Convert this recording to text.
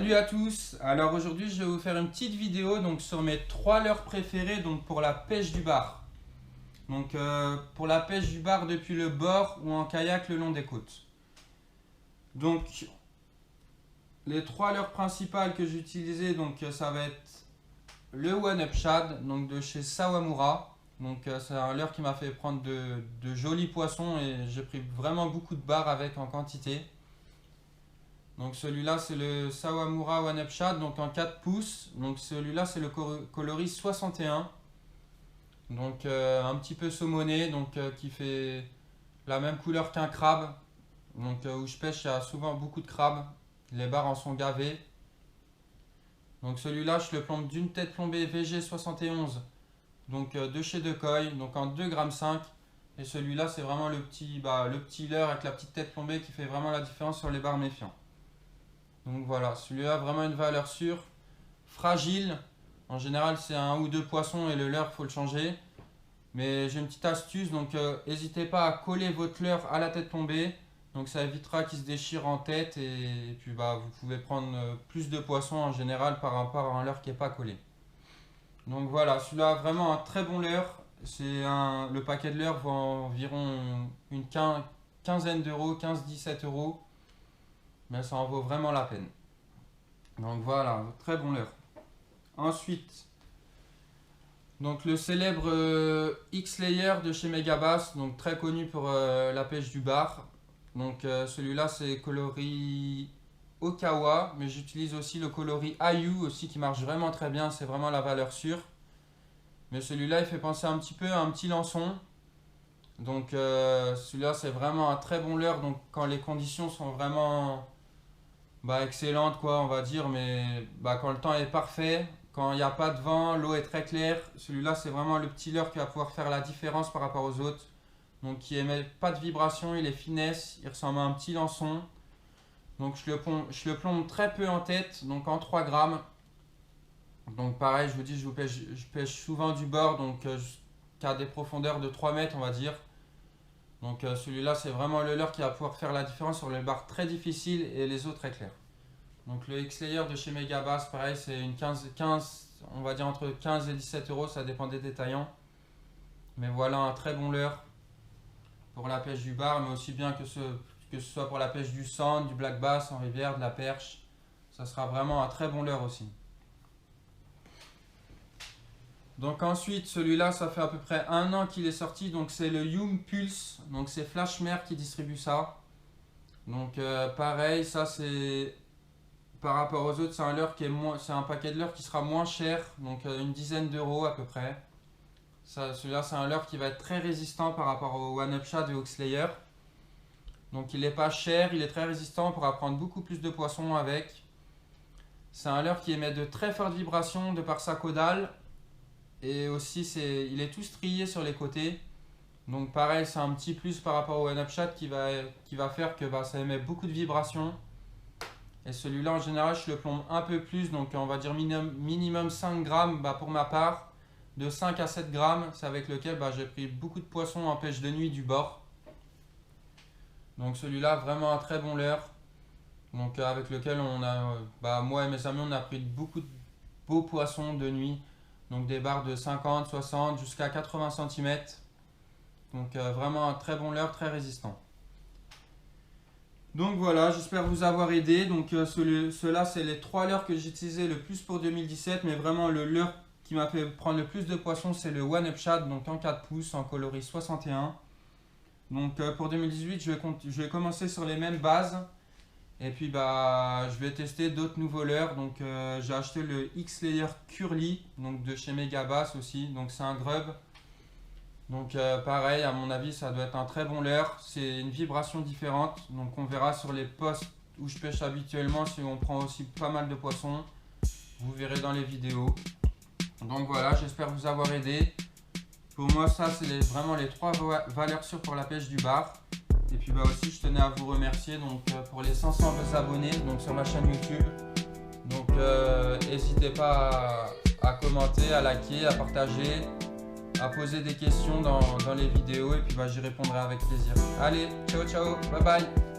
Salut à tous. Alors aujourd'hui je vais vous faire une petite vidéo donc sur mes 3 leurres préférées donc pour la pêche du bar. Donc pour la pêche du bar depuis le bord ou en kayak le long des côtes. Donc les 3 leurres principales que j'ai utilisées, donc ça va être le One Up Shad donc de chez Sawamura. Donc c'est un leurre qui m'a fait prendre de jolis poissons et j'ai pris vraiment beaucoup de bars avec en quantité. Donc celui-là c'est le Sawamura One Up Shad donc en 4 pouces. Donc celui-là c'est le coloris 61. Donc un petit peu saumoné, donc qui fait la même couleur qu'un crabe. Donc où je pêche il y a souvent beaucoup de crabes. Les bars en sont gavés. Donc celui-là je le plombe d'une tête plombée VG71. Donc de chez Decoy, donc en 2,5 g. Et celui-là c'est vraiment le petit leurre avec la petite tête plombée qui fait vraiment la différence sur les bars méfiants. Donc voilà, celui-là a vraiment une valeur sûre, fragile. En général c'est un ou deux poissons et le leurre faut le changer. Mais j'ai une petite astuce, donc n'hésitez pas à coller votre leurre à la tête plombée. Donc ça évitera qu'il se déchire en tête et puis vous pouvez prendre plus de poissons en général par rapport à un leurre qui n'est pas collé. Donc voilà, celui-là a vraiment un très bon leurre. Le paquet de leurre vaut environ une quinzaine d'euros, 15-17 euros. Mais ça en vaut vraiment la peine. Donc voilà, très bon leurre. Ensuite, donc le célèbre X-Layer de chez Megabass, donc très connu pour la pêche du bar. Donc celui-là c'est coloris Okawa, mais j'utilise aussi le coloris Ayu aussi qui marche vraiment très bien, c'est vraiment la valeur sûre. Mais celui-là il fait penser un petit peu à un petit lançon. Donc celui-là c'est vraiment un très bon leurre, donc quand les conditions sont vraiment excellentes quoi on va dire, mais quand le temps est parfait, quand il n'y a pas de vent, l'eau est très claire, celui-là c'est vraiment le petit leurre qui va pouvoir faire la différence par rapport aux autres. Donc qui émet pas de vibration, il est finesse, il ressemble à un petit lançon. Donc je le plombe très peu en tête, donc en 3 grammes. Donc pareil, je vous dis, je pêche souvent du bord, donc jusqu'à des profondeurs de 3 mètres on va dire. Donc celui-là c'est vraiment le leurre qui va pouvoir faire la différence sur les bars très difficiles et les eaux très claires. Donc le X-Layer de chez Megabass, pareil c'est une 15, on va dire entre 15 et 17 euros, ça dépend des détaillants. Mais voilà un très bon leurre pour la pêche du bar, mais aussi bien que ce soit pour la pêche du sand, du black bass en rivière, de la perche. Ça sera vraiment un très bon leurre aussi. Donc ensuite celui-là ça fait à peu près 1 an qu'il est sorti, donc c'est le Yum Pulse, donc c'est Flashmer qui distribue ça. Donc pareil, ça c'est par rapport aux autres, c'est un leurre qui est c'est un paquet de leurre qui sera moins cher, donc une dizaine d'euros à peu près. Celui-là c'est un leurre qui va être très résistant par rapport au One Up Shad et au X-Layer. Donc il n'est pas cher, il est très résistant, on pourra prendre beaucoup plus de poissons avec. C'est un leurre qui émet de très fortes vibrations de par sa caudale. Et aussi il est tout strié sur les côtés. Donc pareil c'est un petit plus par rapport au One Up Shad qui va faire que ça émet beaucoup de vibrations. Et celui-là en général je le plombe un peu plus, donc on va dire minimum 5 grammes pour ma part. De 5 à 7 grammes, c'est avec lequel j'ai pris beaucoup de poissons en pêche de nuit du bord. Donc celui-là vraiment un très bon leurre. Donc avec lequel moi et mes amis on a pris beaucoup de beaux poissons de nuit. Donc des bars de 50, 60 jusqu'à 80 cm. Donc vraiment un très bon leurre, très résistant. Donc voilà, j'espère vous avoir aidé. Donc ceux-là c'est les 3 leurres que j'ai utilisés le plus pour 2017. Mais vraiment le leurre qui m'a fait prendre le plus de poissons c'est le One Up Shad, donc en 4 pouces en coloris 61. Donc pour 2018 je vais commencer sur les mêmes bases. Et puis je vais tester d'autres nouveaux leurres. Donc j'ai acheté le X-Layer Curly donc de chez Megabass aussi. Donc c'est un grub. Donc pareil à mon avis ça doit être un très bon leurre. C'est une vibration différente. Donc on verra sur les postes où je pêche habituellement si on prend aussi pas mal de poissons. Vous verrez dans les vidéos. Donc voilà, j'espère vous avoir aidé. Pour moi ça c'est vraiment les 3 valeurs sûres pour la pêche du bar. Et puis aussi je tenais à vous remercier pour les 500 abonnés sur ma chaîne YouTube. Donc n'hésitez pas à commenter, à liker, à partager, à poser des questions dans les vidéos et puis j'y répondrai avec plaisir. Allez, ciao ciao, bye bye.